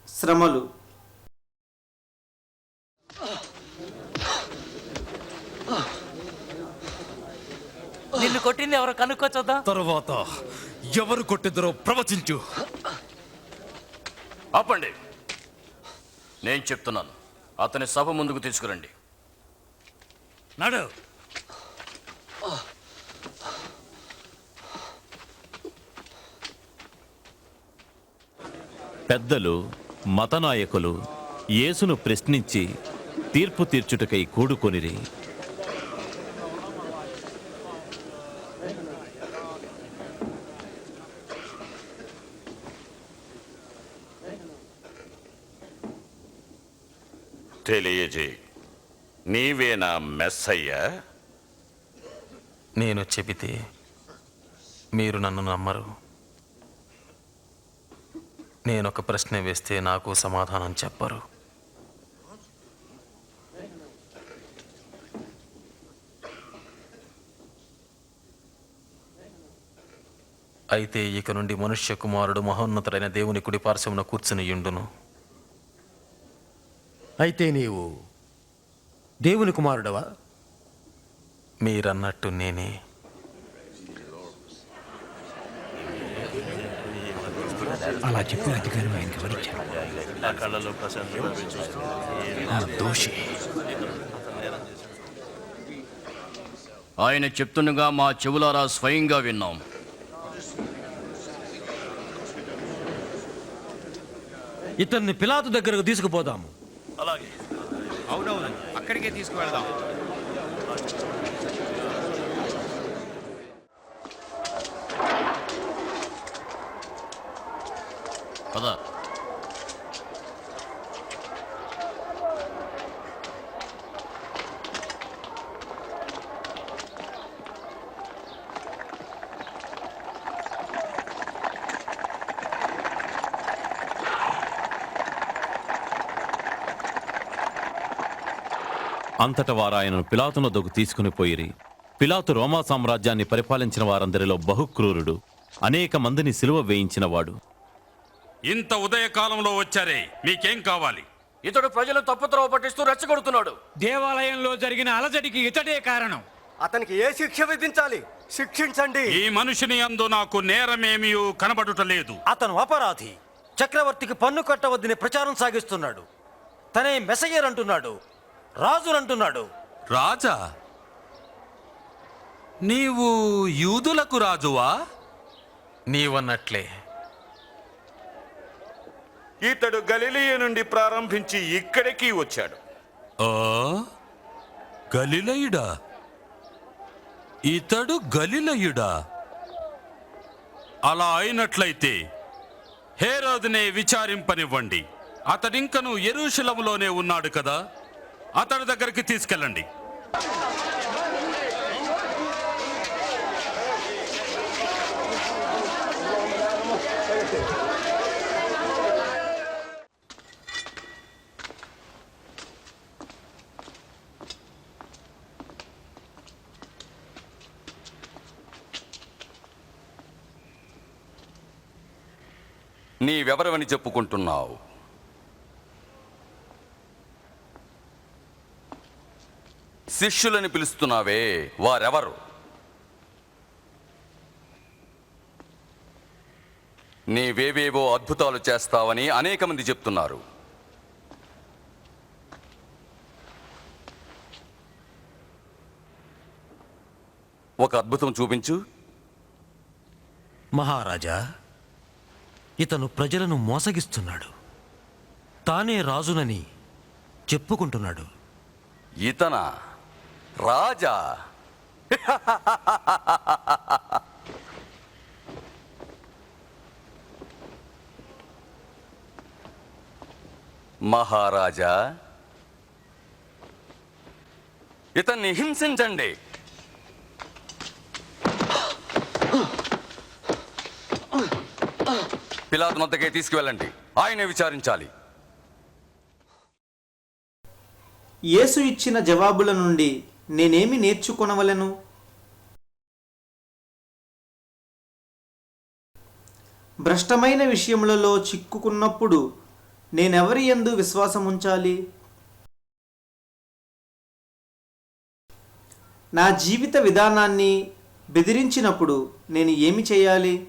శ్రమలు. నిన్ను కొట్టింది ఎవరు కనుక్కో చూద్దాం. తర్వాత ఎవరు కొట్టిద్దరో ప్రవచించు. ఆపండి, నేను చెప్తున్నాను. అతని సభ ముందుకు తీసుకురండి. నడు. పెద్దలు, మతనాయకులు యేసును ప్రశ్నించి తీర్పు తీర్చుటకై కూడుకొనిరి. తెలియజే, నీవేనా మెస్సయ్యా? నేను చెబితే మీరు నన్ను నమ్మరు. నేనొక ప్రశ్న వేస్తే నాకు సమాధానం చెప్పరు. అయితే ఇక నుండి మనుష్య కుమారుడు మహోన్నతుడైన దేవుని కుడి పార్శ్వమున కూర్చుని యుండును. అయితే నీవు దేవుని కుమారుడవా? మీరన్నట్టు నేనే. అలా చెప్పిన అధికారం ఆయనకి వరించారు. దోషి. ఆయన చెప్తుండగా మా చెవులారా స్వయంగా విన్నాం. ఇతన్ని పిలాతు దగ్గరకు తీసుకుపోదాము. అలాగే. అవునవును, అక్కడికే తీసుకువెళదాం. పద. అంతట వారాయనను పిలాతునొద్దకు తీసుకుని పోయిరి. పిలాతు రోమా సామ్రాజ్యాన్ని పరిపాలించిన వారందరిలో బహుక్రూరుడు, అనేక మందిని సిలువ వేయించినవాడు. ఇంత ఉదయకాలంలో వచ్చారే, మీకేం కావాలి? ఇతడు ప్రజలు తప్పుత్రోవ పట్టిస్తూ రెచ్చగొడుతున్నాడు. దేవాలయంలో జరిగిన అలజడికి ఇతడే కారణం. అతనికి ఏ శిక్ష విధించాలి? శిక్షించండి. ఈ మనుషుని యందు నాకు నేరమేమీ కనబడుటలేదు. అతను అపరాధి. చక్రవర్తికి పన్ను కట్టవద్దని ప్రచారం సాగిస్తున్నాడు. తనే మెసయ్యర్ అంటున్నాడు, రాజునంటున్నాడు. రాజా? నీవు యూదులకు రాజువా? నీవన్నట్లే. ఇతడు గలిలయ నుండి ప్రారంభించి ఇక్కడికి వచ్చాడు. గలిలయుడా? ఇతడు గలిలయుడా? అలా అయినట్లయితే హేరోదునే విచారింపనివ్వండి. అతడింకను యెరూషలేములోనే ఉన్నాడు కదా, అతడి దగ్గరికి తీసుకెళ్ళండి. నీవెవరవని చెప్పుకుంటున్నావు? శిష్యులని పిలుస్తున్నావే, వారెవరు? నీవేవేవో అద్భుతాలు చేస్తావని అనేక మంది చెప్తున్నారు. ఒక అద్భుతం చూపించు. మహారాజా, ఇతను ప్రజలను మోసగిస్తున్నాడు. తానే రాజునని చెప్పుకుంటున్నాడు. ఇతనా రాజా? మహారాజా, ఇతన్ని హింసించండి. పిలాతు వద్దకే తీసుకువెళ్ళండి, ఆయనే విచారించాలి. యేసు ఇచ్చిన జవాబుల నుండి నేనేమి నేర్చుకొనవలెను? భ్రష్టమైన విషయములలో చిక్కుకున్నప్పుడు నేనెవరి యందు విశ్వాసం ఉంచాలి? నా జీవిత విధానాన్ని బెదిరించినప్పుడు నేను ఏమి చేయాలి?